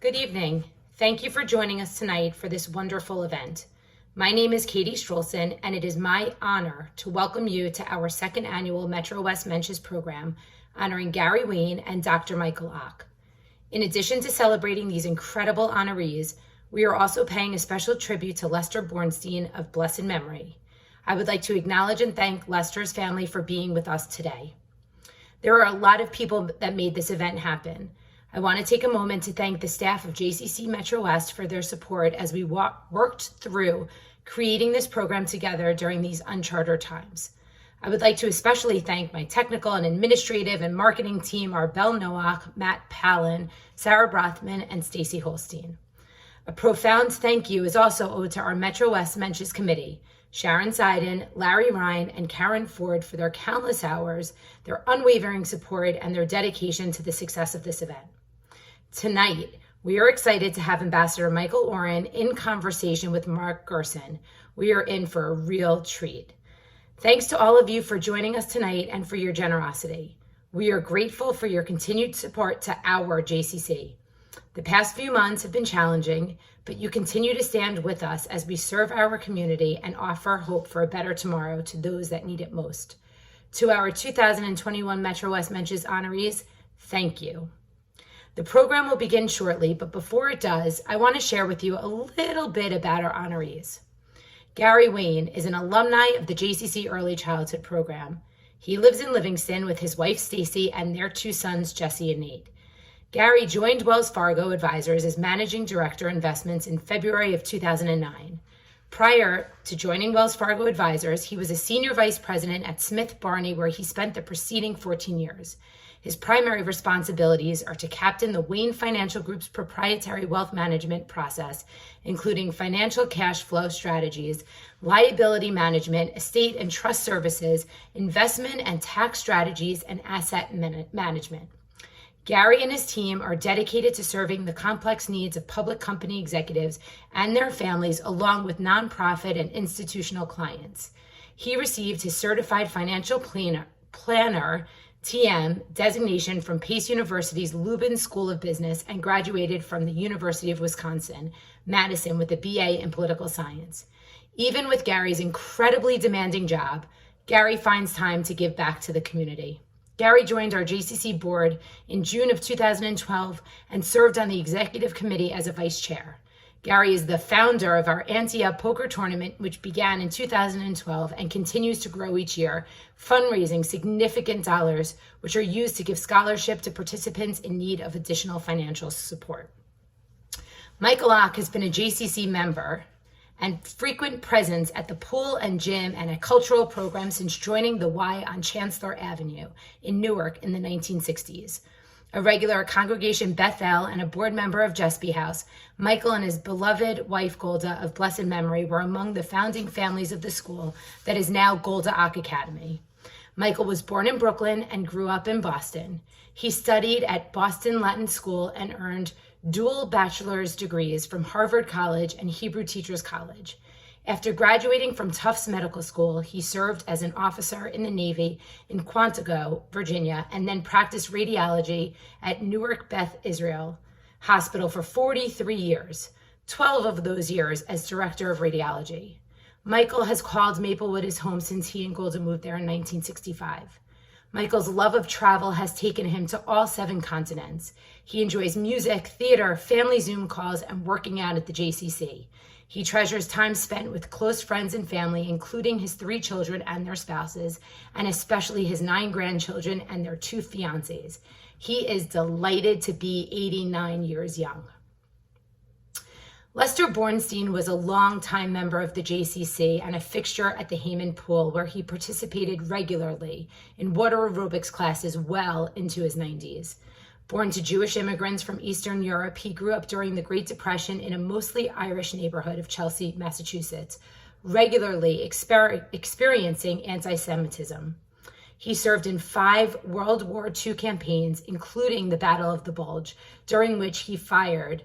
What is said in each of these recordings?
Good evening. Thank you for joining us tonight for this wonderful event. My name is Katie Strolson, and it is my honor to welcome you to our second annual MetroWest Mensches program honoring Gary Wayne and Dr. Michael Oren. In addition to celebrating these incredible honorees, we are also paying a special tribute to Lester Bornstein of blessed memory. I would like to acknowledge and thank Lester's family for being with us today. There are a lot of people that made this event happen. I want to take a moment to thank the staff of JCC MetroWest for their support as we worked through creating this program together during these uncharted times. I would like to especially thank my technical and administrative and marketing team, Arbel Noach, Matt Palin, Sarah Brothman, and Stacy Holstein. A profound thank you is also owed to our MetroWest Mensches committee, Sharon Seiden, Larry Ryan, and Karen Ford for their countless hours, their unwavering support, and their dedication to the success of this event. Tonight, we are excited to have Ambassador Michael Oren in conversation with Mark Gerson. We are in for a real treat. Thanks to all of you for joining us tonight and for your generosity. We are grateful for your continued support to our JCC. The past few months have been challenging, but you continue to stand with us as we serve our community and offer hope for a better tomorrow to those that need it most. To our 2021 MetroWest Mensches honorees, thank you. The program will begin shortly, but before it does, I want to share with you a little bit about our honorees. Gary Wayne is an alumni of the JCC Early Childhood Program. He lives in Livingston with his wife Stacy and their two sons, Jesse and Nate. Gary joined Wells Fargo Advisors as Managing Director Investments in February of 2009. Prior to joining Wells Fargo Advisors, he was a Senior Vice President at Smith Barney, where he spent the preceding 14 years. His primary responsibilities are to captain the Wayne Financial Group's proprietary wealth management process, including financial cash flow strategies, liability management, estate and trust services, investment and tax strategies, and asset management. Gary and his team are dedicated to serving the complex needs of public company executives and their families, along with nonprofit and institutional clients. He received his Certified Financial Planner TM designation from Pace University's Lubin School of Business and graduated from the University of Wisconsin-Madison with a BA in political science. Even with Gary's incredibly demanding job, Gary finds time to give back to the community. Gary joined our JCC board in June of 2012 and served on the executive committee as a vice chair. Gary is the founder of our Ante-Up Poker Tournament, which began in 2012 and continues to grow each year, fundraising significant dollars, which are used to give scholarship to participants in need of additional financial support. Michael Oren has been a JCC member and frequent presence at the pool and gym and a cultural program since joining the Y on Chancellor Avenue in Newark in the 1960s. A regular at Congregation Bethel and a board member of Jesby House, Michael and his beloved wife Golda of blessed memory were among the founding families of the school that is now Golda Ock Academy. Michael was born in Brooklyn and grew up in Boston. He studied at Boston Latin School and earned dual bachelor's degrees from Harvard College and Hebrew Teachers College. After graduating from Tufts Medical School, he served as an officer in the Navy in Quantico, Virginia, and then practiced radiology at Newark Beth Israel Hospital for 43 years, 12 of those years as director of radiology. Michael has called Maplewood his home since he and Golda moved there in 1965. Michael's love of travel has taken him to all 7 continents. He enjoys music, theater, family Zoom calls, and working out at the JCC. He treasures time spent with close friends and family, including his 3 children and their spouses, and especially his 9 grandchildren and their 2 fiancés. He is delighted to be 89 years young. Lester Bornstein was a longtime member of the JCC and a fixture at the Hayman Pool, where he participated regularly in water aerobics classes well into his 90s. Born to Jewish immigrants from Eastern Europe, he grew up during the Great Depression in a mostly Irish neighborhood of Chelsea, Massachusetts, regularly experiencing anti-Semitism. He served in 5 World War II campaigns, including the Battle of the Bulge, during which he fired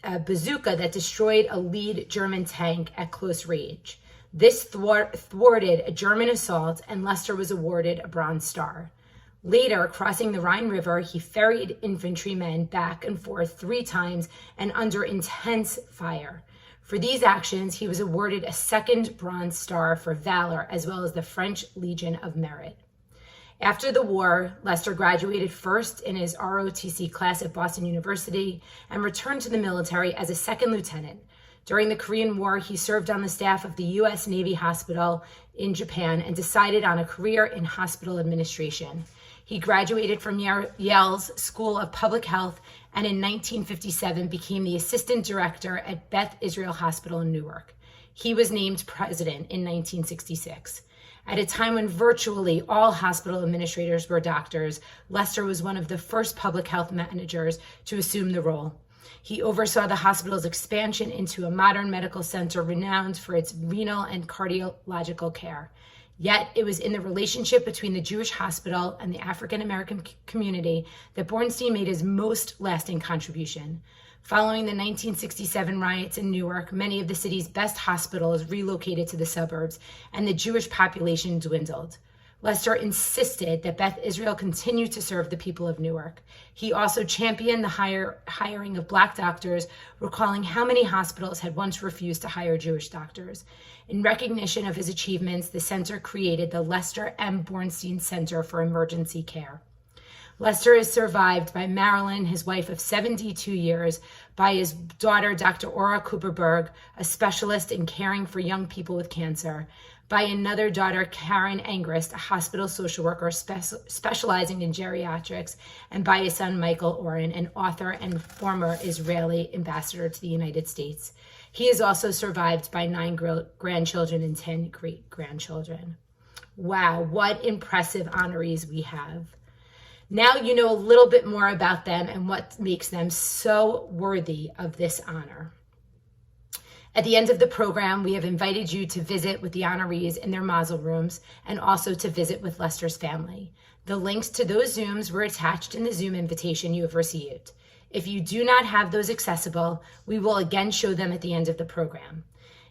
a bazooka that destroyed a lead German tank at close range. This thwarted a German assault, and Lester was awarded a Bronze Star. Later, crossing the Rhine River, he ferried infantrymen back and forth 3 times and under intense fire. For these actions, he was awarded a second Bronze Star for valor, as well as the French Legion of Merit. After the war, Lester graduated first in his ROTC class at Boston University and returned to the military as a second lieutenant. During the Korean War, he served on the staff of the U.S. Navy Hospital in Japan and decided on a career in hospital administration. He graduated from Yale's School of Public Health and in 1957 became the assistant director at Beth Israel Hospital in Newark. He was named president in 1966. At a time when virtually all hospital administrators were doctors, Lester was one of the first public health managers to assume the role. He oversaw the hospital's expansion into a modern medical center renowned for its renal and cardiological care. Yet it was in the relationship between the Jewish hospital and the African American community that Bornstein made his most lasting contribution. Following the 1967 riots in Newark, many of the city's best hospitals relocated to the suburbs, and the Jewish population dwindled. Lester insisted that Beth Israel continue to serve the people of Newark. He also championed the hiring of Black doctors, recalling how many hospitals had once refused to hire Jewish doctors. In recognition of his achievements, the center created the Lester M. Bornstein Center for Emergency Care. Lester is survived by Marilyn, his wife of 72 years, by his daughter, Dr. Ora Cooperberg, a specialist in caring for young people with cancer, by another daughter, Karen Angrist, a hospital social worker specializing in geriatrics, and by his son, Michael Oren, an author and former Israeli ambassador to the United States. He is also survived by 9 grandchildren and 10 great-grandchildren. Wow, what impressive honorees we have. Now you know a little bit more about them and what makes them so worthy of this honor. At the end of the program, we have invited you to visit with the honorees in their mazel rooms and also to visit with Lester's family. The links to those Zooms were attached in the Zoom invitation you have received. If you do not have those accessible, we will again show them at the end of the program.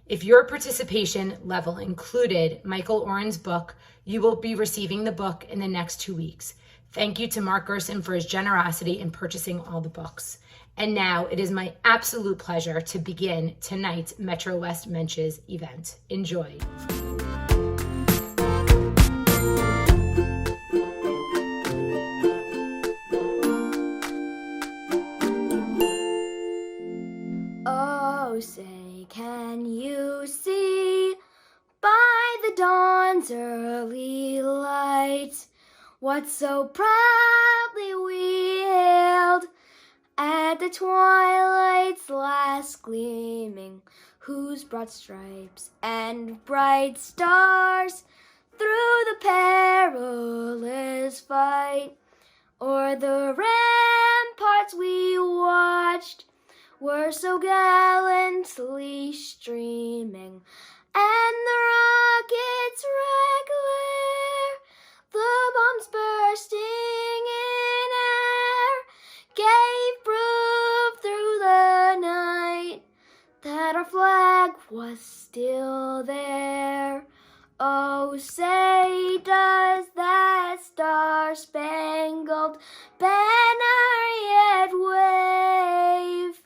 If your participation level included Michael Oren's book, you will be receiving the book in the next 2 weeks. Thank you to Mark Gerson for his generosity in purchasing all the books. And now it is my absolute pleasure to begin tonight's MetroWest Mensches event. Enjoy. Oh, say, can you see by the dawn's early light what so proudly we hailed at the twilight's last gleaming, whose broad stripes and bright stars through the perilous fight o'er the ramparts we watched were so gallantly streaming, and the rockets regular, the bombs bursting in air, gave proof through the night that our flag was still there. Oh, say, does that star-spangled banner yet wave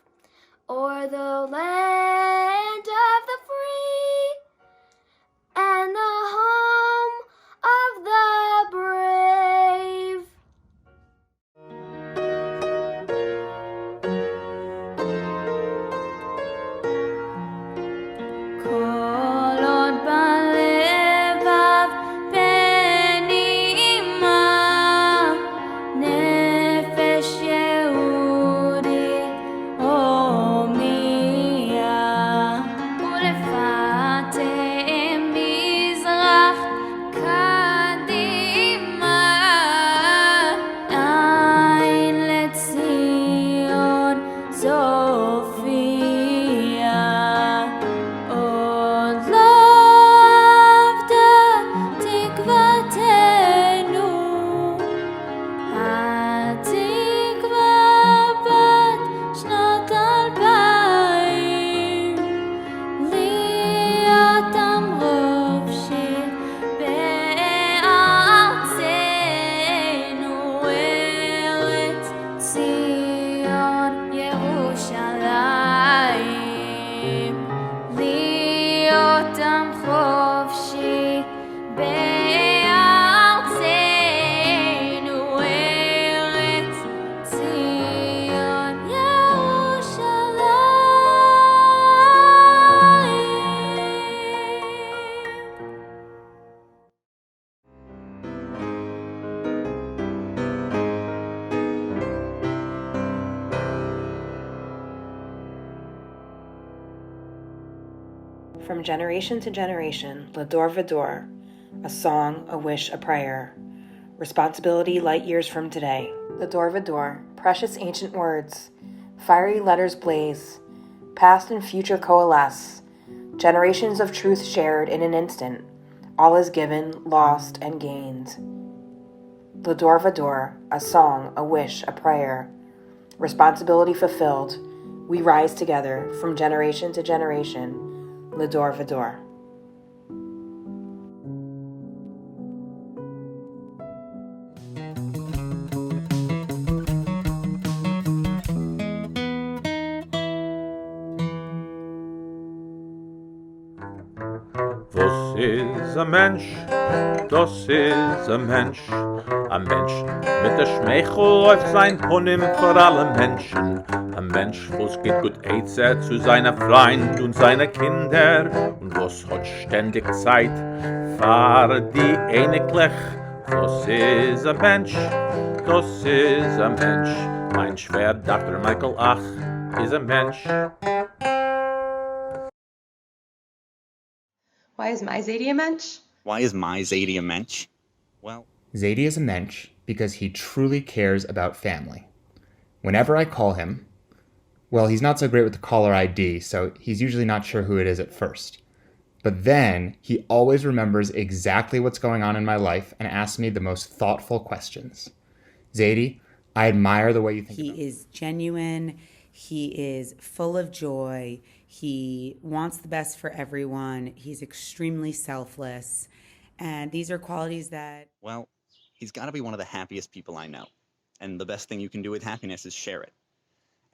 o'er the land of the free and the home of the brave? Kolot balevav penima From generation to generation, L'Ador V'Ador, a song, a wish, a prayer. Responsibility light years from today. L'Ador V'Ador, precious ancient words. Fiery letters blaze. Past and future coalesce. Generations of truth shared in an instant. All is given, lost, and gained. L'Ador V'Ador, a song, a wish, a prayer. Responsibility fulfilled. We rise together from generation to generation. L'Ador V'Ador. Was ist ein Mensch? Das ist ein Mensch. Ein Mensch mit der Schmeichel auf sein Punim vor allen Menschen. Ein Mensch, was geht gut Eizer zu seiner Freund und seiner Kinder. Und was hat ständig Zeit für die Einiglich. Was ist ein Mensch? Das ist ein Mensch. Mein Schwer Dr. Michael Oren ist ein Mensch. Why is my Zadie a mensch? Why is my Zadie a mensch? Well, Zadie is a mensch because he truly cares about family. Whenever I call him, well, he's not so great with the caller ID, so he's usually not sure who it is at first. But then he always remembers exactly what's going on in my life and asks me the most thoughtful questions. Zadie, I admire the way you think about it. He is genuine. He is full of joy. He wants the best for everyone. He's extremely selfless. And these are qualities that... Well, he's got to be one of the happiest people I know. And the best thing you can do with happiness is share it.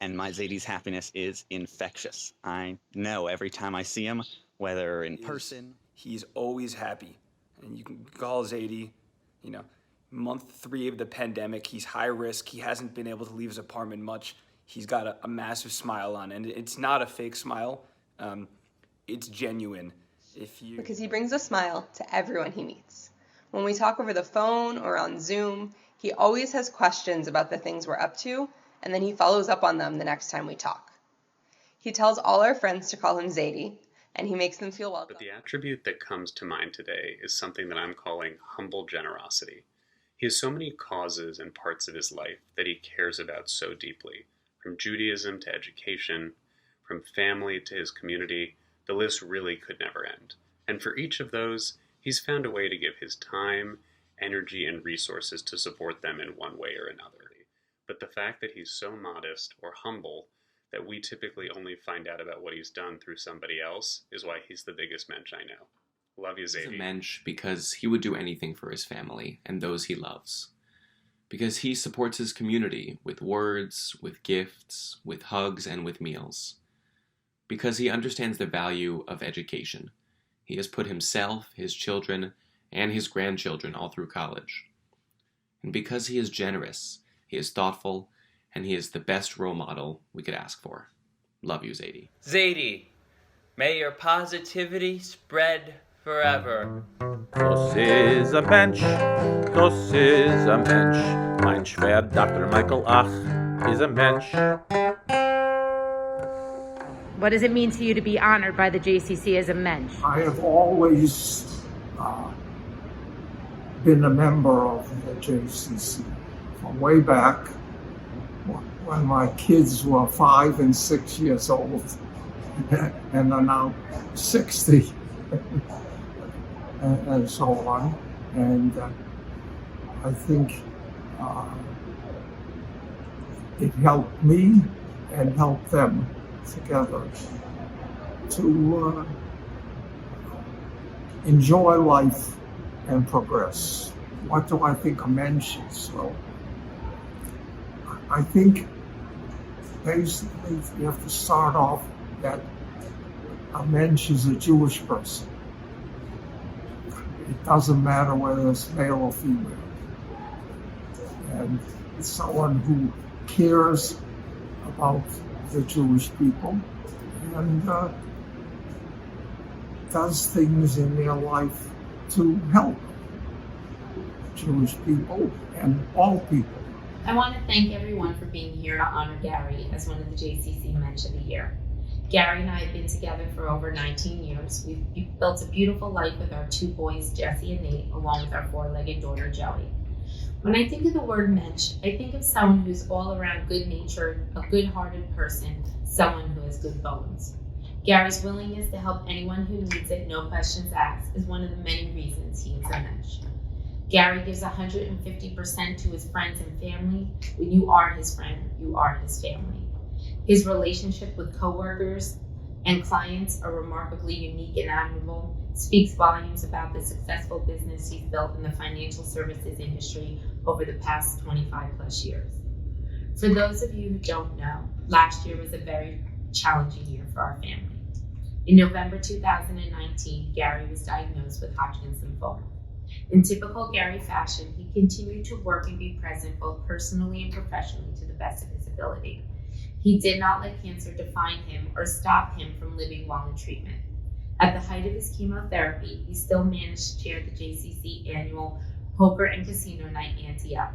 And my Zadie's happiness is infectious. I know every time I see him, whether in person... He's always happy. And you can call Zadie, month 3 of the pandemic, he's high risk. He hasn't been able to leave his apartment much. He's got a massive smile on, and it's not a fake smile. It's genuine. Because he brings a smile to everyone he meets. When we talk over the phone or on Zoom, he always has questions about the things we're up to, and then he follows up on them the next time we talk. He tells all our friends to call him Zadie, and he makes them feel welcome. But the attribute that comes to mind today is something that I'm calling humble generosity. He has so many causes and parts of his life that he cares about so deeply. From Judaism to education, from family to his community, the list really could never end. And for each of those, he's found a way to give his time, energy, and resources to support them in one way or another. But the fact that he's so modest or humble that we typically only find out about what he's done through somebody else is why he's the biggest mensch I know. Love you, Zadie. He's a mensch because he would do anything for his family and those he loves. Because he supports his community with words, with gifts, with hugs, and with meals. Because he understands the value of education. He has put himself, his children, and his grandchildren all through college. And because he is generous, he is thoughtful, and he is the best role model we could ask for. Love you, Zadie. Zadie, may your positivity spread forever. Das ist ein Mensch, das ist ein Mensch. Mein Schwer Dr. Michael Oren ist ein Mensch. What does it mean to you to be honored by the JCC as a mensch? I have always been a member of the JCC from way back when my kids were 5 and 6 years old and are now 60 and so on. And I think it helped me and helped them together to enjoy life and progress. What do I think a mensch is? Well, I think basically you have to start off that a mensch is a Jewish person. It doesn't matter whether it's male or female. And it's someone who cares about the Jewish people and does things in their life to help Jewish people and all people. I want to thank everyone for being here to honor Gary as one of the JCC Mensch of the Year. Gary and I have been together for over 19 years. We've built a beautiful life with our 2 boys, Jesse and Nate, along with our 4-legged daughter, Joey. When I think of the word mensch, I think of someone who's all around good-natured, a good-hearted person, someone who has good bones. Gary's willingness to help anyone who needs it, no questions asked, is one of the many reasons he is a mensch. Gary gives 150% to his friends and family. When you are his friend, you are his family. His relationship with coworkers and clients are remarkably unique and admirable, speaks volumes about the successful business he's built in the financial services industry over the past 25 plus years. For those of you who don't know, last year was a very challenging year for our family. In November 2019, Gary was diagnosed with Hodgkin's lymphoma. In typical Gary fashion, he continued to work and be present both personally and professionally to the best of his ability. He did not let cancer define him or stop him from living while in treatment. At the height of his chemotherapy, he still managed to chair the JCC annual poker and casino night Ante Up.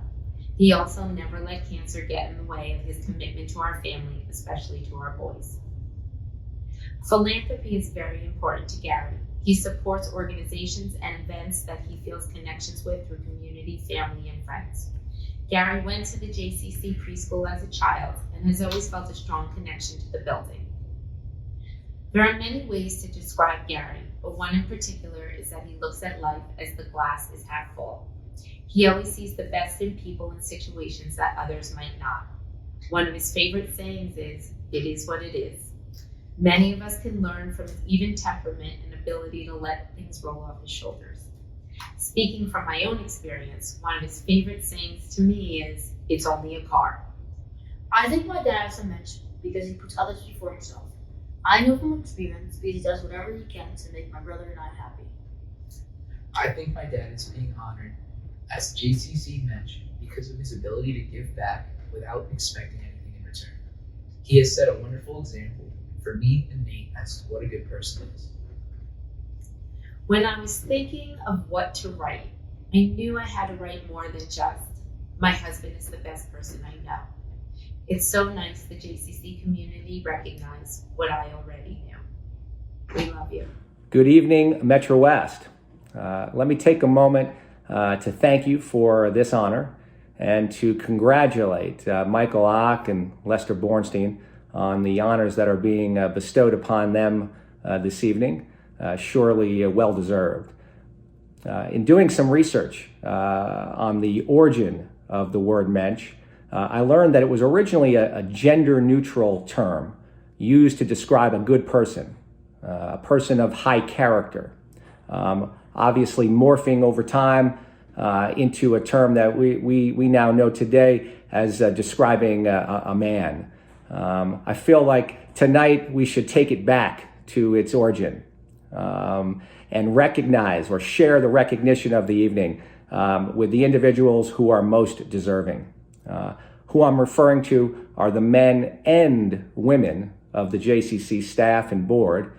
He also never let cancer get in the way of his commitment to our family, especially to our boys. Philanthropy is very important to Gary. He supports organizations and events that he feels connections with through community, family, and friends. Gary went to the JCC preschool as a child and has always felt a strong connection to the building. There are many ways to describe Gary, but one in particular is that he looks at life as the glass is half full. He always sees the best in people and situations that others might not. One of his favorite sayings is, "It is what it is." Many of us can learn from his even temperament and ability to let things roll off his shoulders. Speaking from my own experience, one of his favorite sayings to me is, "It's only a car." I think my dad is a mensch because he puts others before himself. I know from experience because he does whatever he can to make my brother and I happy. I think my dad is being honored as JCC mensch because of his ability to give back without expecting anything in return. He has set a wonderful example for me and Nate as to what a good person is. When I was thinking of what to write, I knew I had to write more than just, "My husband is the best person I know." It's so nice the JCC community recognized what I already knew. We love you. Good evening, MetroWest. Let me take a moment to thank you for this honor and to congratulate Michael Oren and Lester Bornstein on the honors that are being bestowed upon them this evening. Surely well-deserved. In doing some research on the origin of the word mensch, I learned that it was originally a gender-neutral term used to describe a good person, a person of high character, obviously morphing over time into a term that we now know today as describing a man. I feel like tonight we should take it back to its origin and recognize or share the recognition of the evening with the individuals who are most deserving. Who I'm referring to are the men and women of the JCC staff and board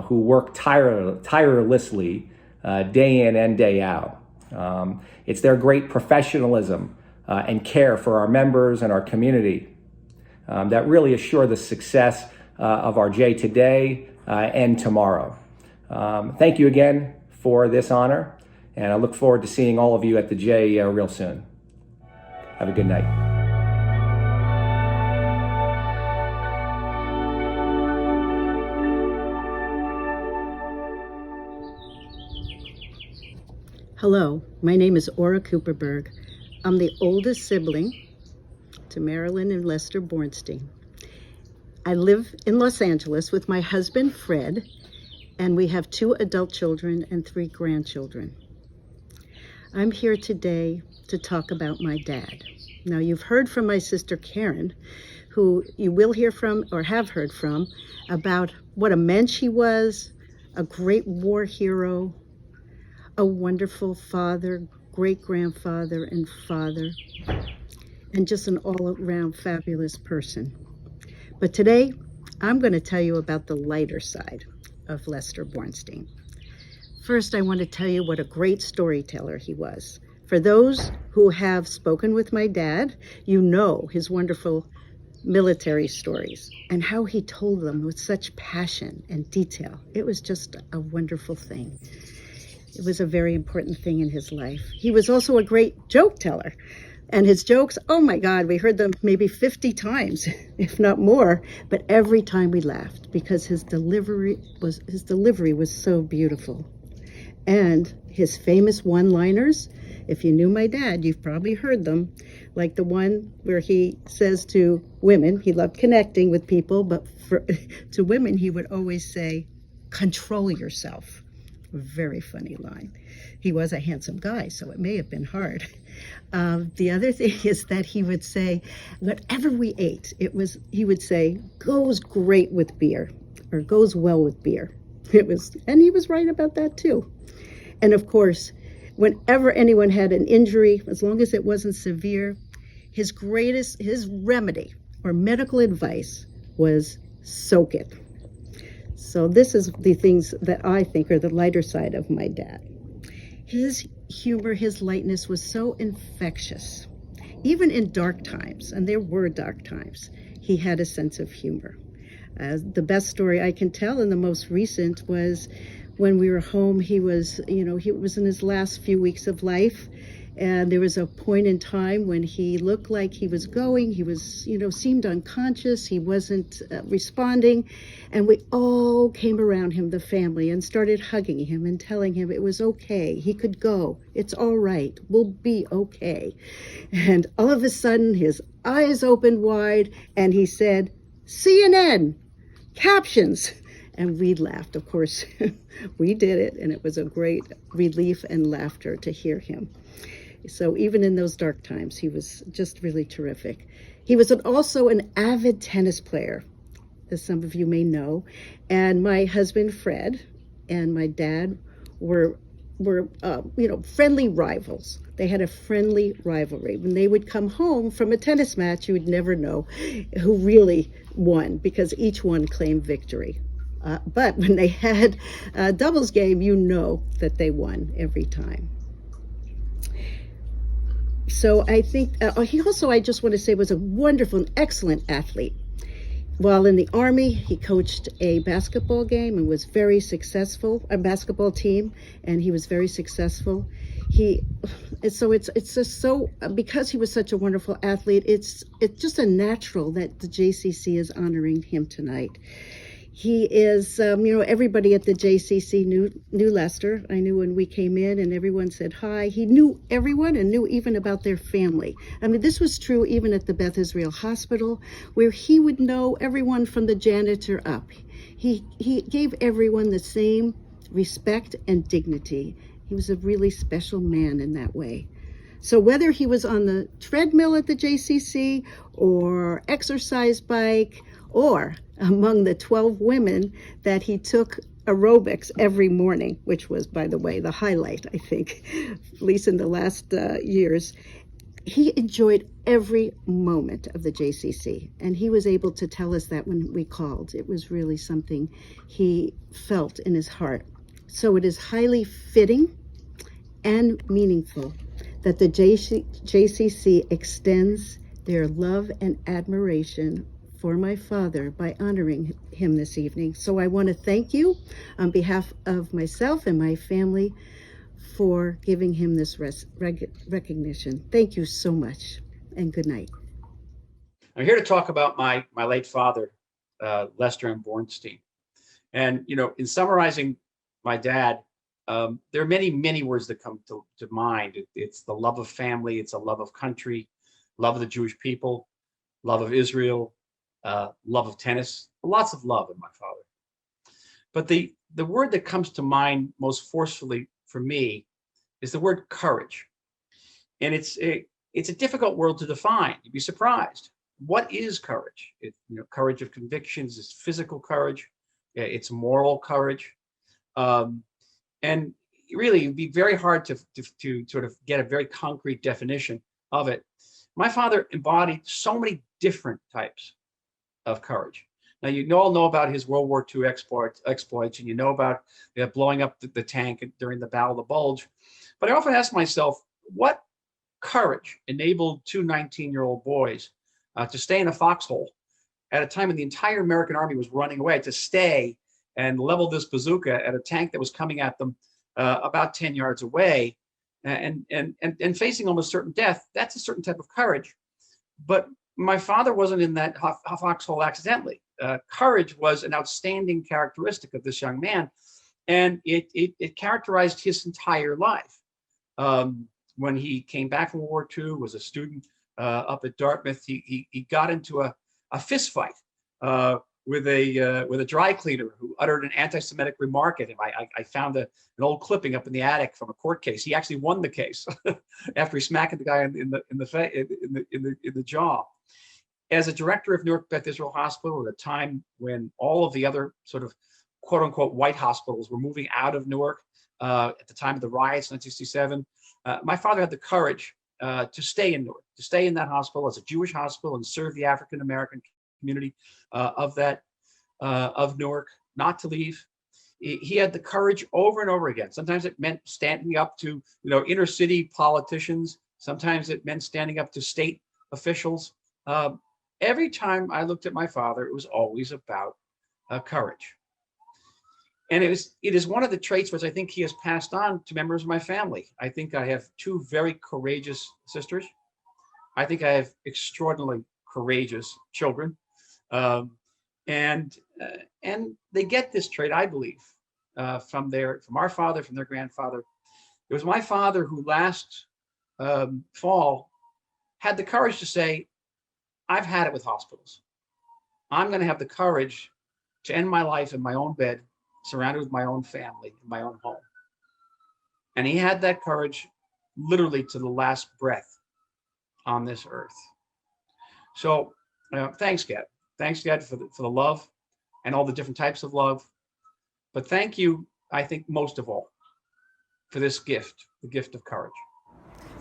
who work tirelessly day in and day out. It's their great professionalism and care for our members and our community that really assure the success of our J today and tomorrow. Thank you again for this honor, and I look forward to seeing all of you at the J real soon. Have a good night. Hello, my name is Ora Cooperberg. I'm the oldest sibling to Marilyn and Lester Bornstein. I live in Los Angeles with my husband, Fred, and we have 2 adult children and 3 grandchildren. I'm here today to talk about my dad. Now, you've heard from my sister, Karen, who you will hear from or have heard from about what a mensch he was, a great war hero, a wonderful father, great-grandfather, and father, and just an all-around fabulous person. But today, I'm going to tell you about the lighter side of Lester Bornstein. First, I want to tell you what a great storyteller he was. For those who have spoken with my dad, you know his wonderful military stories and how he told them with such passion and detail. It was just a wonderful thing. It was a very important thing in his life. He was also a great joke teller. And his jokes, oh my God, we heard them maybe 50 times, if not more, but every time we laughed because his delivery was so beautiful. And his famous one-liners, if you knew my dad, you've probably heard them, like the one where he says to women, he loved connecting with people, but to women he would always say, control yourself. A very funny line. He was a handsome guy, so it may have been hard. The other thing is that he would say, whatever we ate, he would say, goes great with beer, or goes well with beer. And he was right about that too. And of course, whenever anyone had an injury, as long as it wasn't severe, his remedy or medical advice was soak it. So this is the things that I think are the lighter side of my dad. His humor, his lightness was so infectious. Even in dark times, and there were dark times, he had a sense of humor. The best story I can tell, and the most recent, was when we were home. He was in his last few weeks of life, and there was a point in time when he looked like he was going. He was, seemed unconscious. He wasn't responding, and we all came around him, the family, and started hugging him and telling him it was okay. He could go. It's all right. We'll be okay. And all of a sudden, his eyes opened wide, and he said, CNN, captions. And we laughed, of course. We did it, and it was a great relief and laughter to hear him. So even in those dark times, he was just really terrific. He was also an avid tennis player, as some of you may know. And my husband, Fred, and my dad were friendly rivals. They had a friendly rivalry. When they would come home from a tennis match, you would never know who really won because each one claimed victory. But when they had a doubles game, that they won every time. So I think he also, I just want to say, was a wonderful and excellent athlete. While in the Army, he coached a basketball game and was very successful, a basketball team, and he was very successful. It's just so, because he was such a wonderful athlete, it's just a natural that the JCC is honoring him tonight. He is, everybody at the JCC knew Lester. I knew when we came in and everyone said hi. He knew everyone and knew even about their family. I mean, this was true even at the Beth Israel Hospital, where he would know everyone from the janitor up. He gave everyone the same respect and dignity. He was a really special man in that way. So whether he was on the treadmill at the JCC or exercise bike, or among the 12 women that he took aerobics every morning, which was, by the way, the highlight, I think, at least in the last years, he enjoyed every moment of the JCC. And he was able to tell us that when we called. It was really something he felt in his heart. So it is highly fitting and meaningful that the JCC extends their love and admiration for my father by honoring him this evening. So I want to thank you on behalf of myself and my family for giving him this recognition. Thank you so much, and good night. I'm here to talk about my late father, Lester Bornstein. And, in summarizing my dad, there are many, many words that come to mind. It's the love of family, it's a love of country, love of the Jewish people, love of Israel, love of tennis, lots of love in my father. But the word that comes to mind most forcefully for me is the word courage. And it's a difficult word to define. You'd be surprised. What is courage? Courage of convictions, it's physical courage, it's moral courage. And really, it'd be very hard to sort of get a very concrete definition of it. My father embodied so many different types of courage. Now, you all know about his World War II exploits, and you know about blowing up the tank during the Battle of the Bulge. But I often ask myself, what courage enabled two 19-year-old boys to stay in a foxhole at a time when the entire American army was running away, to stay and level this bazooka at a tank that was coming at them about 10 yards away and facing almost certain death. That's a certain type of courage. But my father wasn't in that foxhole accidentally. Courage was an outstanding characteristic of this young man, and it characterized his entire life. When he came back from World War II, was a student up at Dartmouth, he got into a fist fight with a dry cleaner who uttered an anti-Semitic remark at him. I found an old clipping up in the attic from a court case. He actually won the case after he smacked the guy in the jaw. As a director of Newark Beth Israel Hospital at a time when all of the other sort of quote unquote white hospitals were moving out of Newark at the time of the riots in 1967, my father had the courage to stay in Newark, to stay in that hospital as a Jewish hospital and serve the African American community of Newark, not to leave. He had the courage over and over again. Sometimes it meant standing up to inner city politicians. Sometimes it meant standing up to state officials. Every time I looked at my father, it was always about courage. And it is one of the traits which I think he has passed on to members of my family. I think I have two very courageous sisters. I think I have extraordinarily courageous children. And they get this trait, I believe, from our father, from their grandfather. It was my father who last fall had the courage to say, I've had it with hospitals. I'm going to have the courage to end my life in my own bed, surrounded with my own family, in my own home. And he had that courage literally to the last breath on this earth. So thanks, God. Thanks, God, for the love and all the different types of love. But thank you, I think, most of all, for this gift, the gift of courage.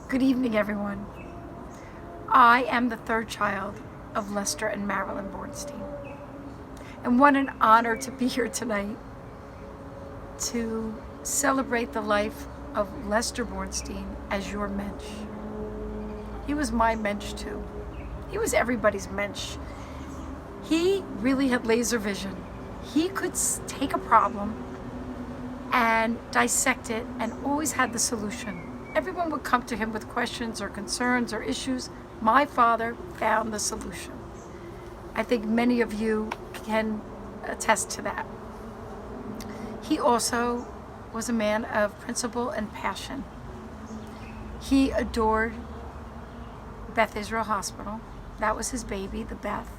Good evening, everyone. I am the third child of Lester and Marilyn Bornstein. And what an honor to be here tonight to celebrate the life of Lester Bornstein as your mensch. He was my mensch too. He was everybody's mensch. He really had laser vision. He could take a problem and dissect it and always had the solution. Everyone would come to him with questions or concerns or issues. My father found the solution. I think many of you can attest to that. He also was a man of principle and passion. He adored Beth Israel Hospital. That was his baby, the Beth.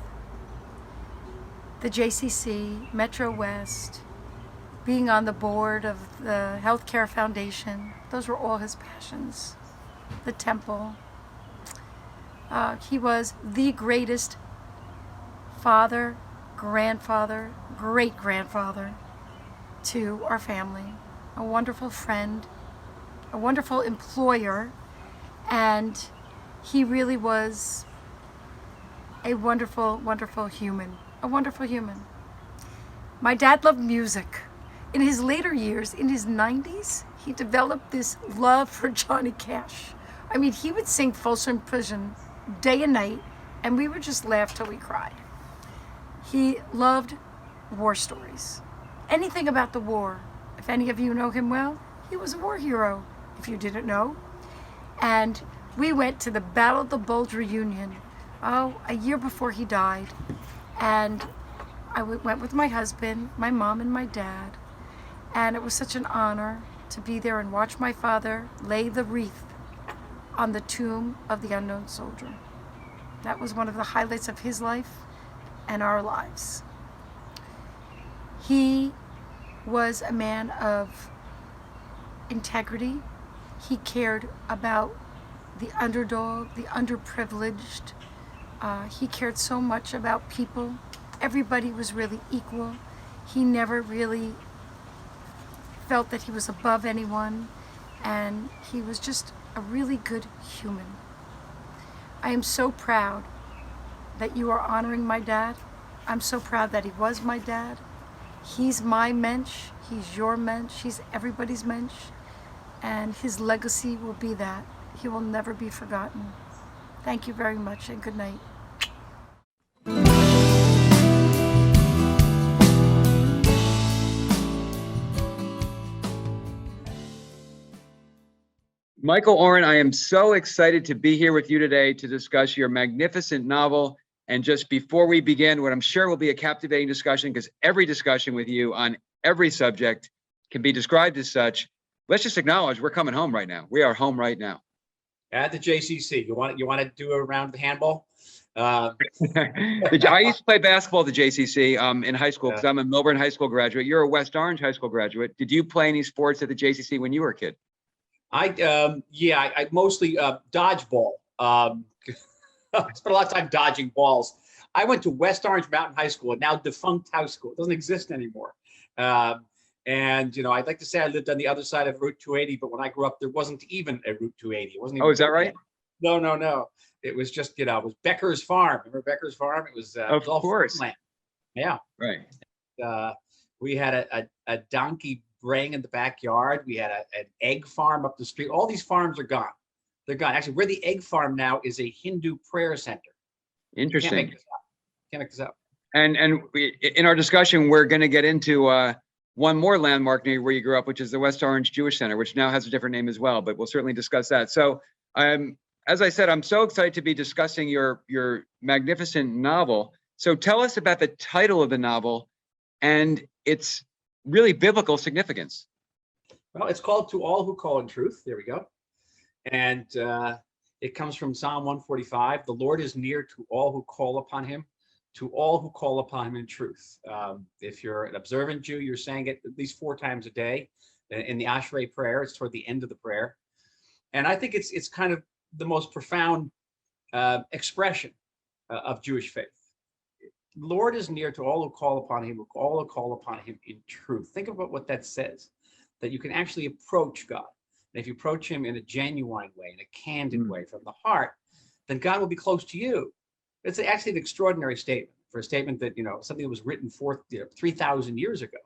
The JCC, MetroWest, being on the board of the Healthcare Foundation, those were all his passions. The temple. He was the greatest father, grandfather, great-grandfather to our family, a wonderful friend, a wonderful employer, and he really was a wonderful, wonderful human, a wonderful human. My dad loved music. In his later years, in his 90s, he developed this love for Johnny Cash. I mean, he would sing Folsom Prison day and night, and we would just laugh till we cried. He loved war stories. Anything about the war. If any of you know him well, he was a war hero, if you didn't know. And we went to the Battle of the Bulge reunion, a year before he died. And I went with my husband, my mom, and my dad. And it was such an honor to be there and watch my father lay the wreath on the tomb of the unknown soldier. That was one of the highlights of his life and our lives. He was a man of integrity. He cared about the underdog, the underprivileged. He cared so much about people. Everybody was really equal. He never really felt that he was above anyone, and he was just a really good human. I am so proud that you are honoring my dad. I'm so proud that he was my dad. He's my mensch, he's your mensch, he's everybody's mensch, and his legacy will be that. He will never be forgotten. Thank you very much, and good night. Michael Oren, I am so excited to be here with you today to discuss your magnificent novel. And just before we begin, what I'm sure will be a captivating discussion, because every discussion with you on every subject can be described as such, let's just acknowledge we're coming home right now. We are home right now. At the JCC, you want to do a round of handball? I used to play basketball at the JCC in high school because I'm a Milburn High School graduate. You're a West Orange High School graduate. Did you play any sports at the JCC when you were a kid? I mostly dodgeball. I spent a lot of time dodging balls. I went to West Orange Mountain High School, now defunct high school. It doesn't exist anymore. And I'd like to say I lived on the other side of Route 280, but when I grew up, there wasn't even a Route 280. It wasn't even. Oh, is that right? No. It was just, it was Becker's Farm. Remember Becker's Farm? It was, of course. Farmland. Yeah. Right. We had a donkey braying in the backyard. We had an egg farm up the street. All these farms are gone. They're gone. Actually, where the egg farm now is a Hindu prayer center. Interesting. Can't make this up. And in our discussion, we're going to get into one more landmark near where you grew up, which is the West Orange Jewish Center, which now has a different name as well, but we'll certainly discuss that. So as I said, I'm so excited to be discussing your magnificent novel. So tell us about the title of the novel and its really biblical significance. Well, it's called To All Who Call in Truth. There we go. And it comes from Psalm 145. The Lord is near to all who call upon him, to all who call upon him in truth. If you're an observant Jew, you're saying it at least 4 times a day. In the Ashrei prayer, it's toward the end of the prayer. And I think it's kind of the most profound expression of Jewish faith. Lord is near to all who call upon him, all who call upon him in truth. Think about what that says, that you can actually approach God. And if you approach him in a genuine way, in a candid way from the heart, then God will be close to you. It's actually an extraordinary statement, for a statement that, something that was written 3,000 years ago.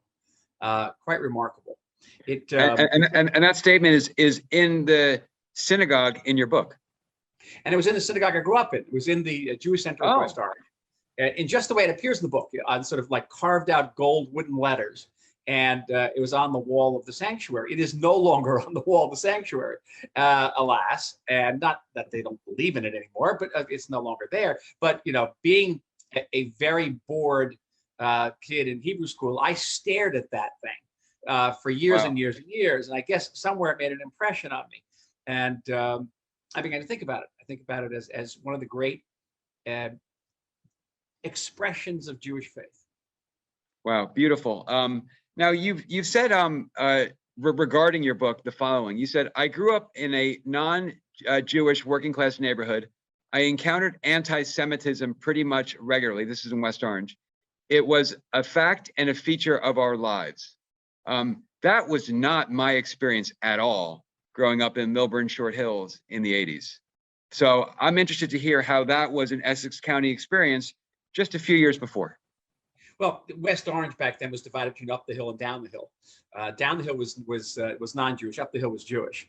Quite remarkable. And that statement is in the synagogue in your book. And it was in the synagogue I grew up in. It was in the Jewish Center of West Orange. In just the way it appears in the book, on sort of like carved out gold wooden letters. And it was on the wall of the sanctuary. It is no longer on the wall of the sanctuary, alas. And not that they don't believe in it anymore, but it's no longer there. But, being a very bored kid in Hebrew school, I stared at that thing for years and years and years. And I guess somewhere it made an impression on me. And I began to think about it. I think about it as one of the great expressions of Jewish faith. Wow, beautiful. Now you've said regarding your book the following. You said, I grew up in a non-Jewish working class neighborhood. I encountered anti-Semitism pretty much regularly. This is in West Orange. It was a fact and a feature of our lives. That was not my experience at all growing up in Milburn Short Hills in the 80s. So I'm interested to hear how that was an Essex County experience just a few years before. Well, West Orange back then was divided between up the hill and down the hill. Down the hill was non-Jewish. Up the hill was Jewish.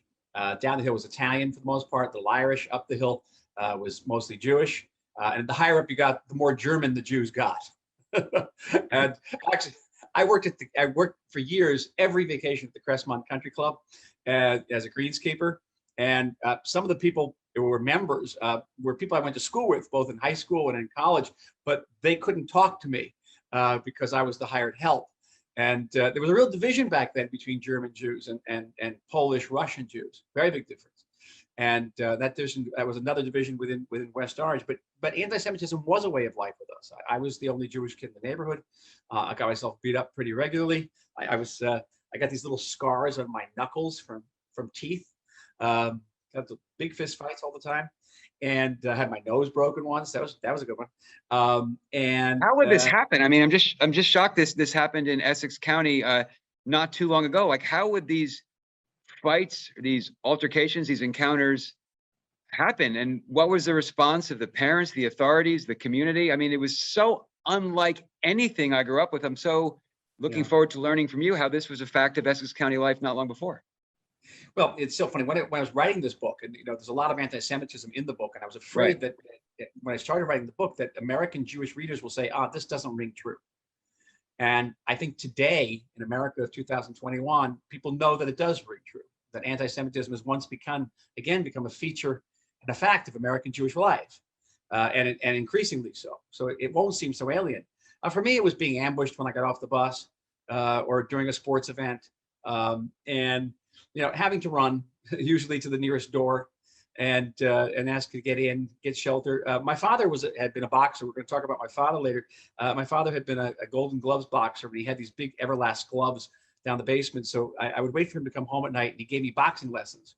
Down the hill was Italian for the most part, the Irish. Up the hill was mostly Jewish. And the higher up you got, the more German the Jews got. And actually, I worked for years every vacation at the Crestmont Country Club as a greenskeeper. And some of the people who were members were people I went to school with, both in high school and in college, but they couldn't talk to me because I was the hired help. And there was a real division back then between German Jews and Polish Russian Jews. Very big difference. And that was another division within West Orange. But anti-Semitism was a way of life with us. I was the only Jewish kid in the neighborhood. I got myself beat up pretty regularly. I got these little scars on my knuckles from teeth. Got the big fist fights all the time, and had my nose broken once. That was a good one. And how would this happen? I mean, I'm just shocked this happened in Essex County not too long ago. Like, how would these fights, these altercations, these encounters happen? And what was the response of the parents, the authorities, the community? I mean, it was so unlike anything I grew up with. I'm so looking forward to learning from you how this was a fact of Essex County life not long before. Well, it's so funny when I was writing this book, and there's a lot of anti-Semitism in the book, and I was afraid that when I started writing the book, that American Jewish readers will say, this doesn't ring true. And I think today in America of 2021, people know that it does ring true. that anti-Semitism has once become a feature and a fact of American Jewish life, and increasingly so. So it won't seem so alien. For me, it was being ambushed when I got off the bus or during a sports event, and having to run usually to the nearest door and ask to get in, get shelter. My father had been a boxer. We're going to talk about my father later. My father had been a Golden Gloves boxer, but he had these big Everlast gloves down the basement. So I would wait for him to come home at night, and he gave me boxing lessons.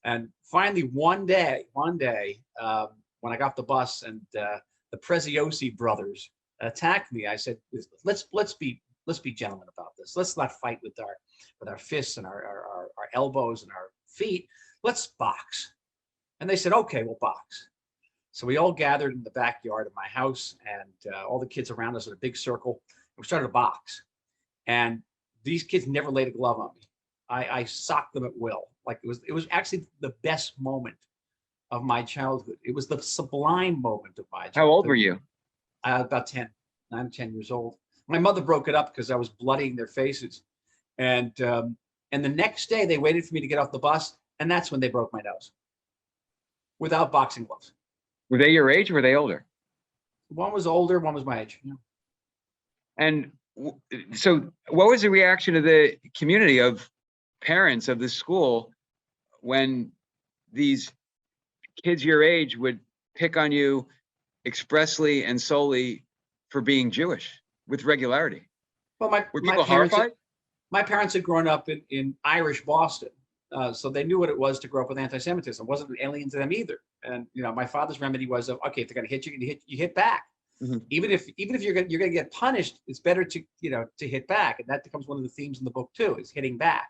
And finally, one day, when I got off the bus and the Preziosi brothers attacked me, I said, let's be gentlemen about this. Let's not fight with our fists and our elbows and our feet. Let's box. And they said, okay, we'll box. So we all gathered in the backyard of my house, and all the kids around us in a big circle. And we started to box. And these kids never laid a glove on me. I socked them at will. Like it was actually the best moment of my childhood. It was the sublime moment of my childhood. How old were you? About 10, 9 or 10 years old. My mother broke it up because I was bloodying their faces. And the next day they waited for me to get off the bus, and that's when they broke my nose. Without boxing gloves. Were they your age or were they older? One was older, one was my age. Yeah. And so what was the reaction of the community, of parents of the school, when these kids your age would pick on you expressly and solely for being Jewish with regularity? Well, were people horrified? My parents had grown up in Irish Boston. So they knew what it was to grow up with anti-Semitism. It wasn't alien to them either. And my father's remedy was, okay, if they're going to hit you, you hit back. Mm-hmm. Even if you're going to get punished, it's better to hit back. And that becomes one of the themes in the book too, is hitting back.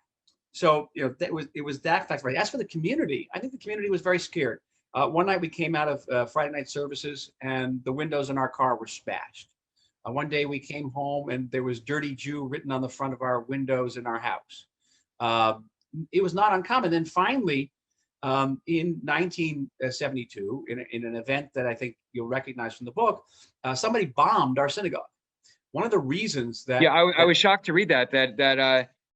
So it was that fact. Right. As for the community, I think the community was very scared. One night we came out of Friday night services, and the windows in our car were smashed. One day we came home, and there was "Dirty Jew" written on the front of our windows in our house. It was not uncommon. Then finally, in 1972, in an event that I think you'll recognize from the book, somebody bombed our synagogue. One of the reasons that I was shocked to read that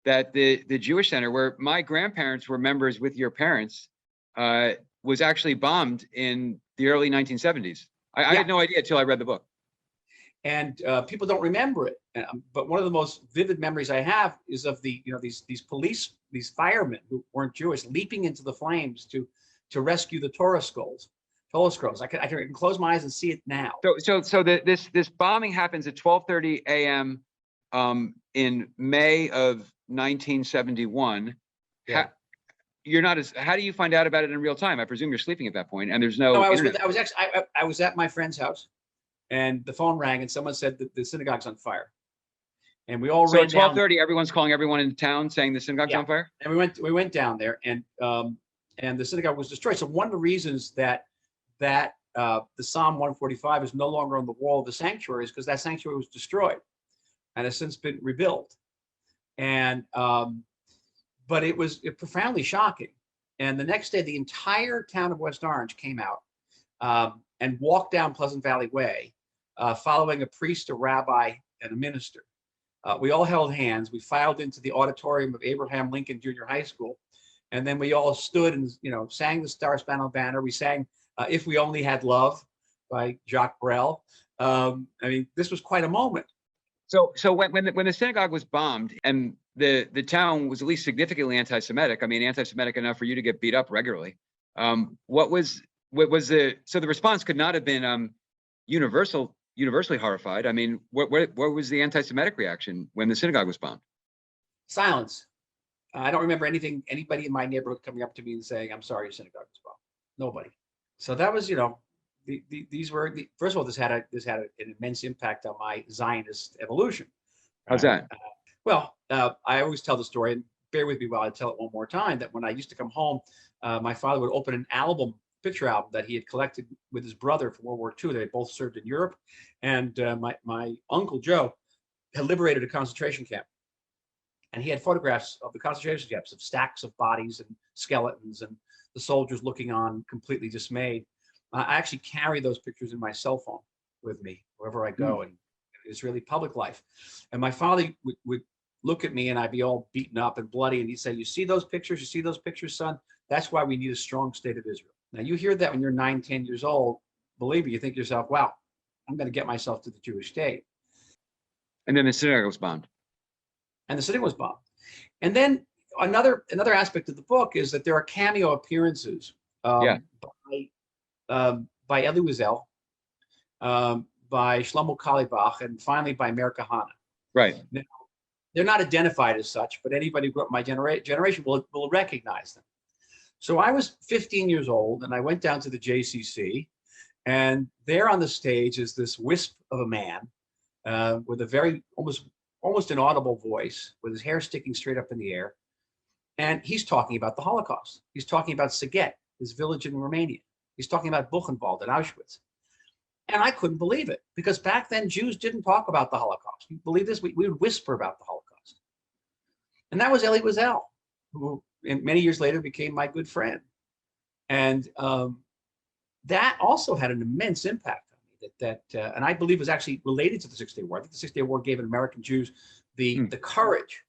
the Jewish Center, where my grandparents were members with your parents, was actually bombed in the early 1970s. I had no idea until I read the book. And people don't remember it. But one of the most vivid memories I have is of these firemen who weren't Jewish leaping into the flames to rescue the Torah scrolls. I can close my eyes and see it now. So this bombing happens at 12:30 a.m. In May of 1971. Yeah. How do you find out about it in real time? I presume you're sleeping at that point, and there's no. I was at my friend's house, and the phone rang, and someone said that the synagogue's on fire. And we all ran down. So at 12:30, everyone's calling everyone in town saying the synagogue's on fire? And we went down there, and the synagogue was destroyed. So one of the reasons that the Psalm 145 is no longer on the wall of the sanctuary is because that sanctuary was destroyed and has since been rebuilt. And but it was profoundly shocking. And the next day, the entire town of West Orange came out and walked down Pleasant Valley Way, following a priest, a rabbi, and a minister. We all held hands. We filed into the auditorium of Abraham Lincoln Junior High School, and then we all stood and sang the Star Spangled Banner. We sang "If We Only Had Love" by Jacques Brel. This was quite a moment. So when the synagogue was bombed and the town was at least significantly anti-Semitic, anti-Semitic enough for you to get beat up regularly, what was the response could not have been universally horrified. What was the anti-Semitic reaction when the synagogue was bombed? Silence. I don't remember anybody in my neighborhood coming up to me and saying, "I'm sorry, your synagogue was bombed." Nobody. So that was, first of all, this had an immense impact on my Zionist evolution. How's that? I always tell the story, and bear with me while I tell it one more time, that when I used to come home, my father would open an picture album that he had collected with his brother from World War II. They both served in Europe. And my uncle Joe had liberated a concentration camp. And he had photographs of the concentration camps, of stacks of bodies and skeletons and the soldiers looking on completely dismayed. I actually carry those pictures in my cell phone with me wherever I go in Israeli public life. And my father would look at me and I'd be all beaten up and bloody. And he'd say, you see those pictures? You see those pictures, son? That's why we need a strong state of Israel. Now you hear that when you're 9, 10 years old, believe me, you think to yourself, wow, I'm going to get myself to the Jewish state. And then the synagogue was bombed. And the synagogue was bombed. And then another aspect of the book is that there are cameo appearances by Elie Wiesel, by Shlomo Kalibach, and finally by Meir Kahane. Right. Now, they're not identified as such, but anybody who grew up in my generation will recognize them. So I was 15 years old, and I went down to the JCC, and there on the stage is this wisp of a man with a very almost inaudible voice, with his hair sticking straight up in the air, and he's talking about the Holocaust. He's talking about Siget, his village in Romania. He's talking about Buchenwald and Auschwitz. And I couldn't believe it, because back then Jews didn't talk about the Holocaust. You believe this? We would whisper about the Holocaust. And that was Elie Wiesel, who many years later became my good friend. And that also had an immense impact on me, and I believe was actually related to the Six-Day War. I think the Six-Day War gave American Jews the courage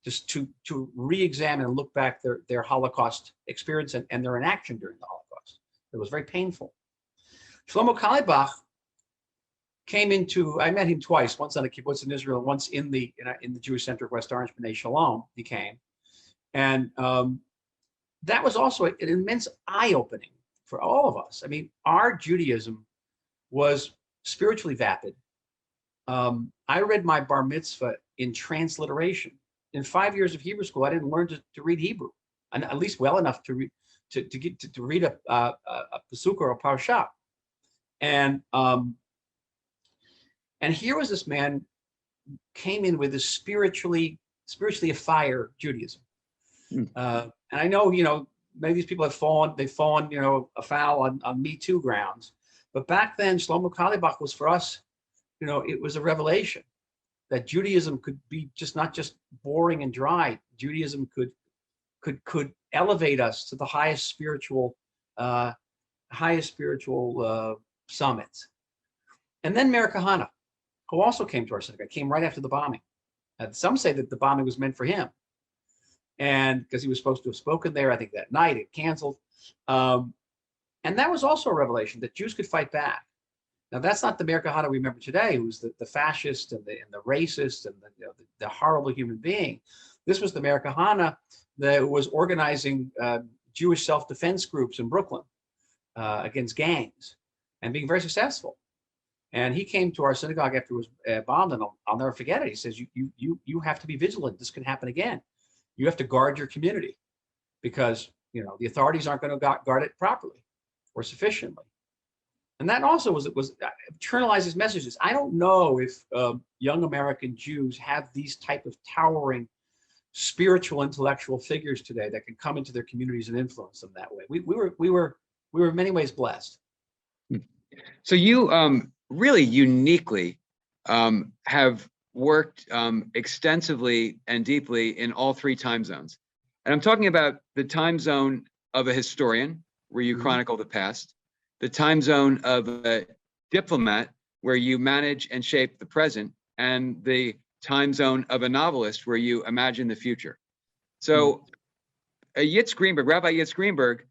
just to re-examine and look back their Holocaust experience and their inaction during the Holocaust. It was very painful. Shlomo Kalibach I met him twice, once on a kibbutz in Israel, and once in the Jewish Center of West Orange, B'nai Shalom, he came. And that was also an immense eye-opening for all of us. I mean, our Judaism was spiritually vapid. I read my bar mitzvah in transliteration. In 5 years of Hebrew school, I didn't learn to read Hebrew, and at least well enough to read a pasuk or a parasha. And here was this man came in with this spiritually afire Judaism. And I know, many of these people have fallen afoul on Me Too grounds. But back then, Shlomo Kalibach was for us, it was a revelation that Judaism could be not just boring and dry. Judaism could elevate us to the highest spiritual summits. And then Meir Kahane, who also came to our synagogue, came right after the bombing. And some say that the bombing was meant for him, and because he was supposed to have spoken there, I think that night it canceled. And that was also a revelation that Jews could fight back. Now that's not the Meir Kahane we remember today, who's the fascist and the racist and the horrible human being. This was the Meir Kahane who was organizing Jewish self-defense groups in Brooklyn against gangs and being very successful. And he came to our synagogue after it was bombed, and I'll never forget it. He says, you have to be vigilant. This can happen again. You have to guard your community, because the authorities aren't going to guard it properly or sufficiently. And that also was internalizes messages. I don't know if young American Jews have these type of towering spiritual intellectual figures today that can come into their communities and influence them that way. We were in many ways blessed. So you really uniquely have worked extensively and deeply in all 3 time zones. And I'm talking about the time zone of a historian, where you chronicle the past, the time zone of a diplomat, where you manage and shape the present, and the time zone of a novelist, where you imagine the future. So Rabbi Yitz Greenberg,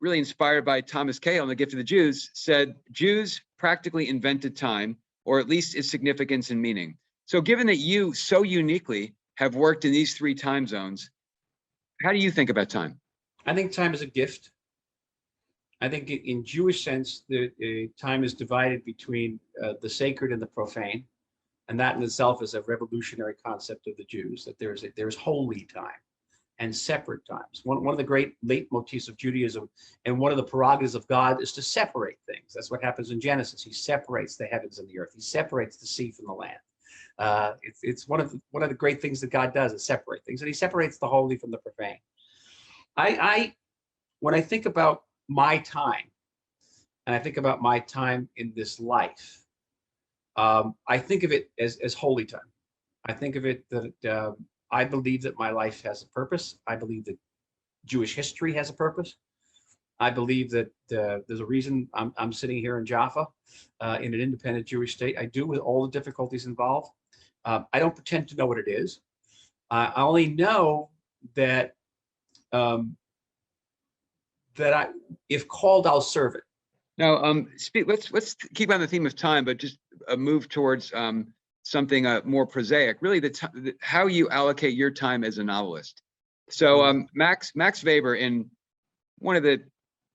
really inspired by Thomas Cahill and The Gift of the Jews, said Jews practically invented time, or at least its significance and meaning. So given that you so uniquely have worked in these 3 time zones, how do you think about time? I think time is a gift. I think in Jewish sense, the time is divided between the sacred and the profane. And that in itself is a revolutionary concept of the Jews, that there's holy time and separate times. One of the great leitmotifs of Judaism and one of the prerogatives of God is to separate things. That's what happens in Genesis. He separates the heavens and the earth. He separates the sea from the land. It's one of the great things that God does, is separate things, and he separates the holy from the profane. When I think about my time, and I think about my time in this life, I think of it as holy time. I think of it that I believe that my life has a purpose. I believe that Jewish history has a purpose. I believe that there's a reason I'm sitting here in Jaffa, in an independent Jewish state. I do, with all the difficulties involved. I don't pretend to know what it is. I only know that if called, I'll serve it. Now, let's keep on the theme of time, but just move towards something more prosaic. Really, how you allocate your time as a novelist. So, Max Weber, in one of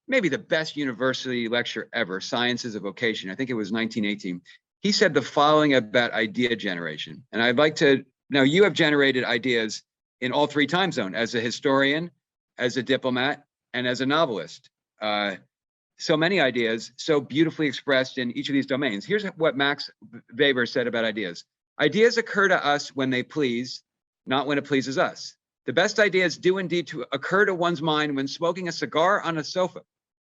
maybe the best university lecture ever, Sciences of Vocation, I think it was 1918. He said the following about idea generation, and I'd like to. Now, you have generated ideas in all three time zones, as a historian, as a diplomat, and as a novelist. So many ideas, so beautifully expressed in each of these domains. Here's what Max Weber said about ideas. Ideas occur to us when they please, not when it pleases us. The best ideas do indeed to occur to one's mind when smoking a cigar on a sofa,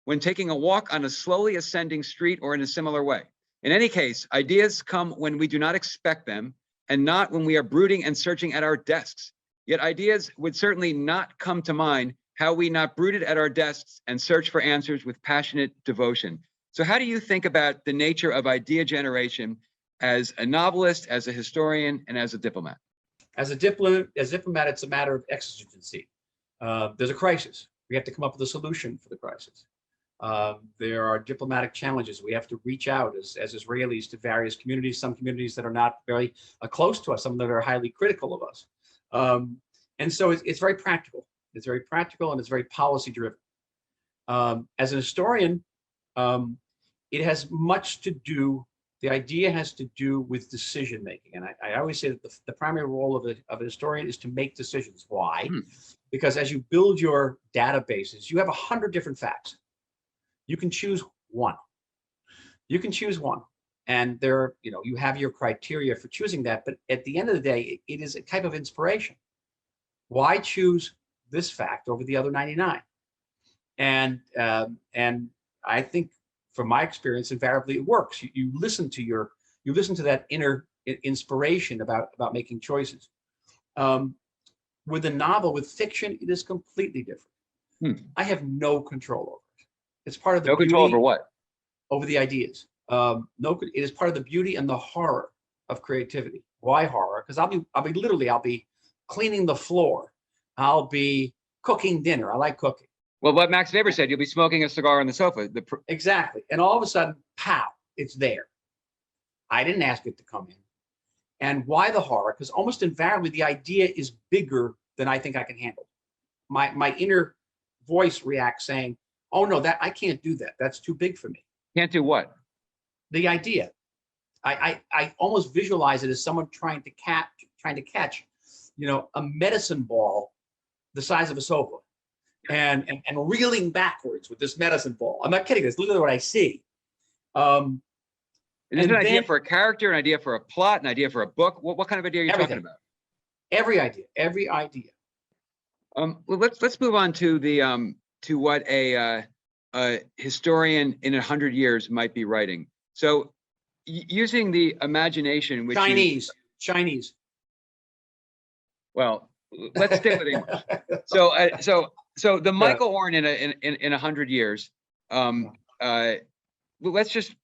when taking a walk on a slowly ascending street, or in a similar way. In any case, ideas come when we do not expect them, and not when we are brooding and searching at our desks. Yet ideas would certainly not come to mind how we not brooded at our desks and searched for answers with passionate devotion. So how do you think about the nature of idea generation as a novelist, as a historian, and as a diplomat? As a diplomat, it's a matter of exigency. There's a crisis. We have to come up with a solution for the crisis. There are diplomatic challenges. We have to reach out as Israelis to various communities, some communities that are not very close to us, some that are highly critical of us. And so it's very practical. It's very practical and it's very policy driven. As an historian, it has much to do, the idea has to do with decision making. And I always say that the primary role of a historian is to make decisions. Why? Because as you build your databases, you have 100 different facts. You can choose one. You can choose one. And there, you have your criteria for choosing that. But at the end of the day, it is a type of inspiration. Why choose this fact over the other 99? And I think, from my experience, invariably it works. You listen to that inner inspiration about making choices. With a novel, with fiction, it is completely different. I have no control over it. It's part of the beauty. Control over what? Over the ideas. It is part of the beauty and the horror of creativity. Why horror? Because I'll be cleaning the floor. I'll be cooking dinner. I like cooking. Well, what Max Weber said, you'll be smoking a cigar on the sofa. Exactly. And all of a sudden, pow, it's there. I didn't ask it to come in. And why the horror? Because almost invariably, the idea is bigger than I think I can handle. My inner voice reacts saying, oh no, I can't do that. That's too big for me. Can't do what? The idea. I almost visualize it as someone trying to catch, a medicine ball the size of a sofa and reeling backwards with this medicine ball. I'm not kidding. That's literally what I see. Is it an idea for a character, an idea for a plot, an idea for a book? What kind of idea are you talking about? Every idea. Well, let's move on to the to what a historian in 100 years might be writing. So, using the imagination, which Chinese. Well, let's stick with English. So the Michael Oren in 100 years. Let's just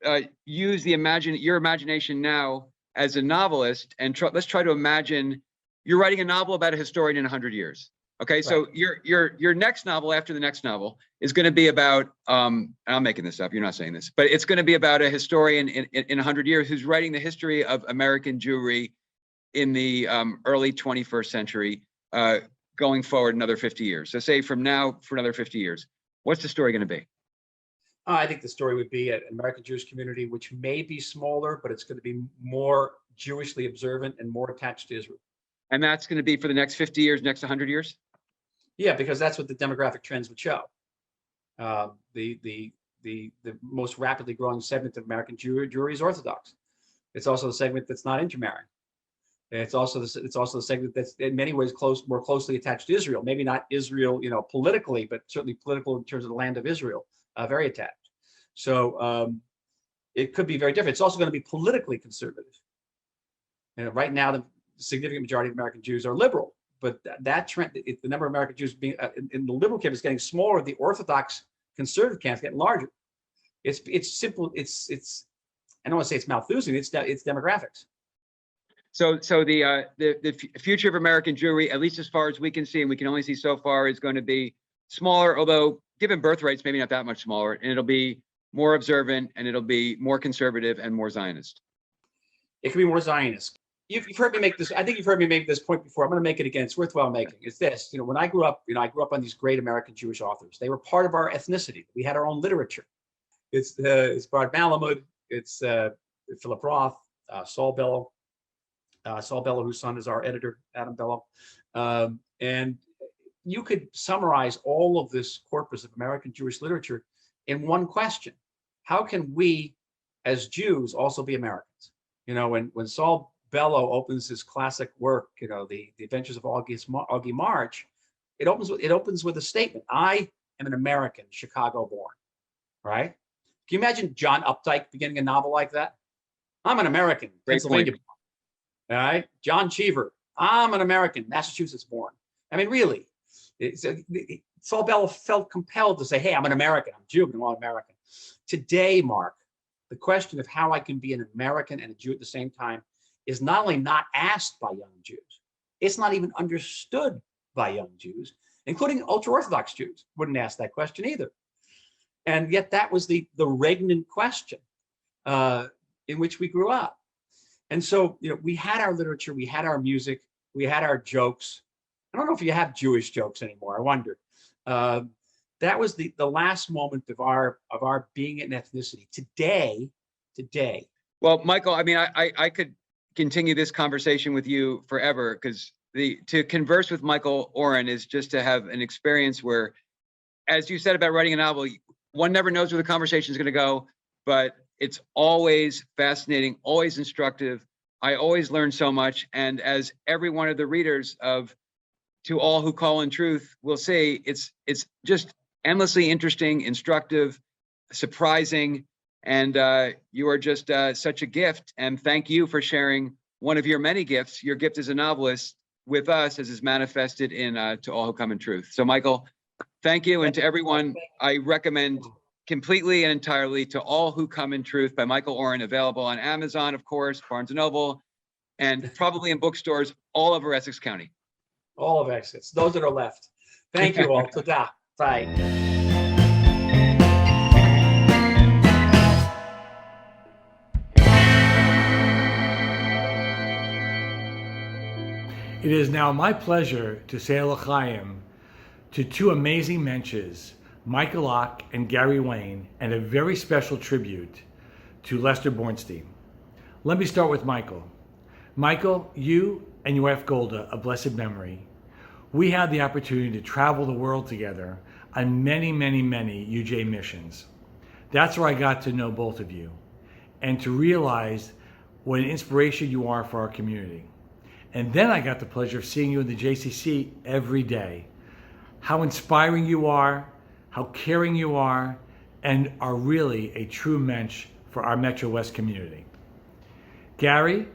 use your imagination now as a novelist, and let's try to imagine you're writing a novel about a historian in 100 years. Okay, so your next novel after the next novel is going to be about, I'm making this up, you're not saying this, but it's going to be about a historian in 100 years who's writing the history of American Jewry in the early 21st century, going forward another 50 years. So say from now for another 50 years. What's the story going to be? I think the story would be an American Jewish community, which may be smaller, but it's going to be more Jewishly observant and more attached to Israel. And that's going to be for the next 50 years, next 100 years? Yeah, because that's what the demographic trends would show. The most rapidly growing segment of American Jewry is Orthodox. It's also the segment that's not intermarrying. It's also the segment that's in many ways more closely attached to Israel. Maybe not Israel, politically, but certainly political in terms of the land of Israel. Very attached. So it could be very different. It's also going to be politically conservative. Right now, the significant majority of American Jews are liberal, but that trend, the number of American Jews being in the liberal camp is getting smaller. The Orthodox conservative camp is getting larger. It's simple. It's I don't want to say it's Malthusian. It's demographics. So the future of American Jewry, at least as far as we can see, and we can only see so far, is going to be smaller, although given birth rates, maybe not that much smaller, and it'll be more observant, and it'll be more conservative and more Zionist. It can be more Zionist. You've heard me make this. I think you've heard me make this point before. I'm going to make it again. It's worthwhile making. It's this. When I grew up, I grew up on these great American Jewish authors. They were part of our ethnicity. We had our own literature. It's Bart Malamud. It's Philip Roth, Saul Bellow. Saul Bellow, whose son is our editor, Adam Bellow. And you could summarize all of this corpus of American Jewish literature in one question. How can we, as Jews, also be Americans? When Saul Bellow opens his classic work, the Adventures of Augie March, it opens with a statement. I am an American, Chicago born, right? Can you imagine John Updike beginning a novel like that? I'm an American, Pennsylvania born. All right, John Cheever, I'm an American, Massachusetts born. I mean, really, Saul Bellow felt compelled to say, hey, I'm an American, I'm Jew, I'm all American. Today, Mark, the question of how I can be an American and a Jew at the same time is not only not asked by young Jews, it's not even understood by young Jews, including ultra-Orthodox Jews wouldn't ask that question either. And yet that was the regnant question in which we grew up. And so, we had our literature, we had our music, we had our jokes. I don't know if you have Jewish jokes anymore. I wonder. That was the last moment of our being an ethnicity. Today. Well, Michael, I mean, I could continue this conversation with you forever, because to converse with Michael Oren is just to have an experience where, as you said about writing a novel, one never knows where the conversation is going to go, but it's always fascinating, always instructive. I always learn so much. And as every one of the readers of To All Who Call in Truth will say, it's just endlessly interesting, instructive, surprising, and you are just such a gift. And thank you for sharing one of your many gifts, your gift as a novelist, with us, as is manifested in To All Who Come in Truth. So Michael, thank you. And to everyone, I recommend completely and entirely To All Who Come in Truth by Michael Oren, available on Amazon, of course, Barnes & Noble, and probably in bookstores all over Essex County. All of Essex, those that are left. Thank you all. Toda. Bye. It is now my pleasure to say l'chaim to two amazing mensches, Michael Oren and Gary Wayne, and a very special tribute to Lester Bornstein. Let me start with Michael. Michael, you and your wife Golda, of blessed memory, we had the opportunity to travel the world together on many, many, many UJ missions. That's where I got to know both of you and to realize what an inspiration you are for our community. And then I got the pleasure of seeing you in the JCC every day. How inspiring you are, how caring you are, and are really a true mensch for our MetroWest community. Gary,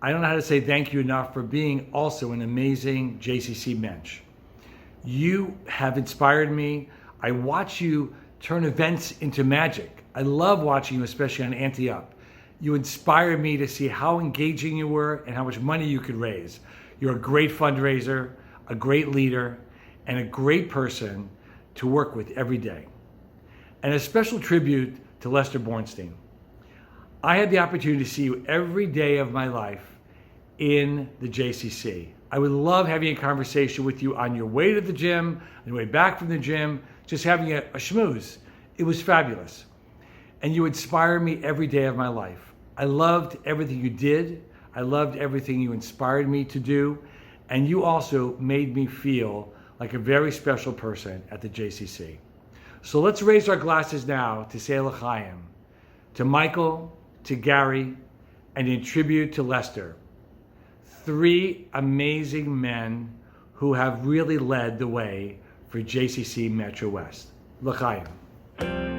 I don't know how to say thank you enough for being also an amazing JCC mensch. You have inspired me. I watch you turn events into magic. I love watching you, especially on Ante Up. You inspired me to see how engaging you were and how much money you could raise. You're a great fundraiser, a great leader, and a great person to work with every day. And a special tribute to Lester Bornstein. I had the opportunity to see you every day of my life in the JCC. I would love having a conversation with you on your way to the gym, on your way back from the gym, just having a schmooze. It was fabulous. And you inspire me every day of my life. I loved everything you did. I loved everything you inspired me to do. And you also made me feel like a very special person at the JCC. So let's raise our glasses now to say l'chaim, to Michael, to Gary, and in tribute to Lester. Three amazing men who have really led the way for JCC MetroWest. L'chaim.